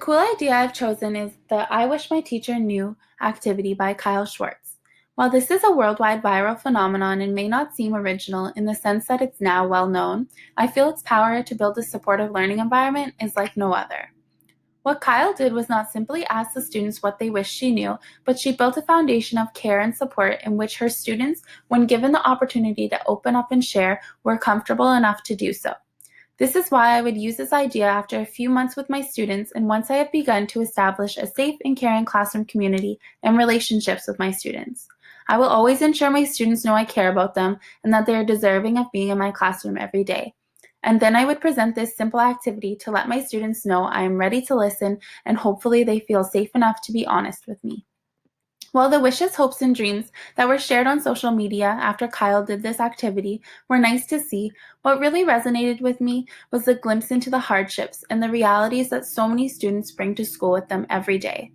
cool idea I've chosen is the I Wish My Teacher Knew activity by Kyle Schwartz. While this is a worldwide viral phenomenon and may not seem original in the sense that it's now well known, I feel its power to build a supportive learning environment is like no other. What Kyle did was not simply ask the students what they wished she knew, but she built a foundation of care and support in which her students, when given the opportunity to open up and share, were comfortable enough to do so. This is why I would use this idea after a few months with my students and once I have begun to establish a safe and caring classroom community and relationships with my students. I will always ensure my students know I care about them and that they are deserving of being in my classroom every day. And then I would present this simple activity to let my students know I am ready to listen and hopefully they feel safe enough to be honest with me. While the wishes, hopes, and dreams that were shared on social media after Kyle did this activity were nice to see, what really resonated with me was the glimpse into the hardships and the realities that so many students bring to school with them every day.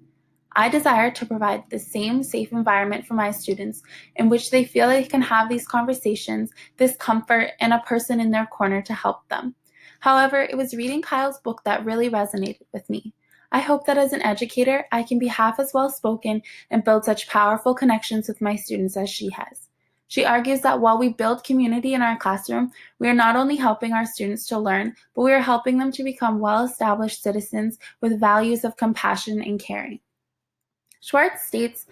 I desire to provide the same safe environment for my students in which they feel they can have these conversations, this comfort, and a person in their corner to help them. However, it was reading Kyle's book that really resonated with me. I hope that as an educator, I can be half as well spoken and build such powerful connections with my students as she has. She argues that while we build community in our classroom, we are not only helping our students to learn, but we are helping them to become well-established citizens with values of compassion and caring. Schwartz states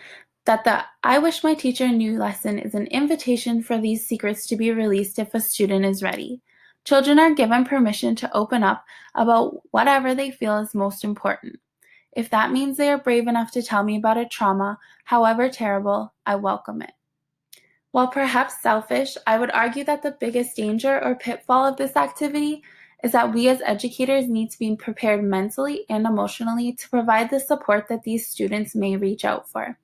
that the I Wish My Teacher Knew lesson is an invitation for these secrets to be released if a student is ready. Children are given permission to open up about whatever they feel is most important. If that means they are brave enough to tell me about a trauma, however terrible, I welcome it. While perhaps selfish, I would argue that the biggest danger or pitfall of this activity is that we as educators need to be prepared mentally and emotionally to provide the support that these students may reach out for.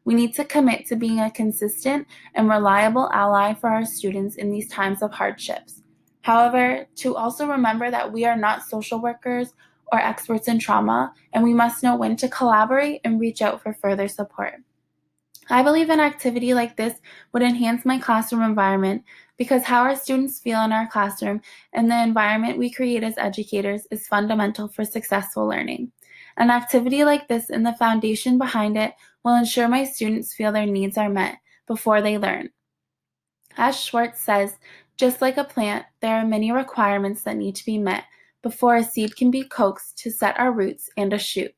We need to commit to being a consistent and reliable ally for our students in these times of hardships. However, to also remember that we are not social workers or experts in trauma, and we must know when to collaborate and reach out for further support. I believe an activity like this would enhance my classroom environment because how our students feel in our classroom and the environment we create as educators is fundamental for successful learning. An activity like this and the foundation behind it will ensure my students feel their needs are met before they learn. As Schwartz says, just like a plant, there are many requirements that need to be met before a seed can be coaxed to set our roots and a shoot.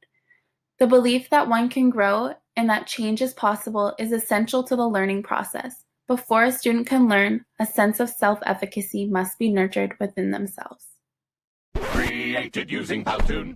The belief that one can grow and that change is possible is essential to the learning process. Before a student can learn, a sense of self-efficacy must be nurtured within themselves. Created using Powtoon.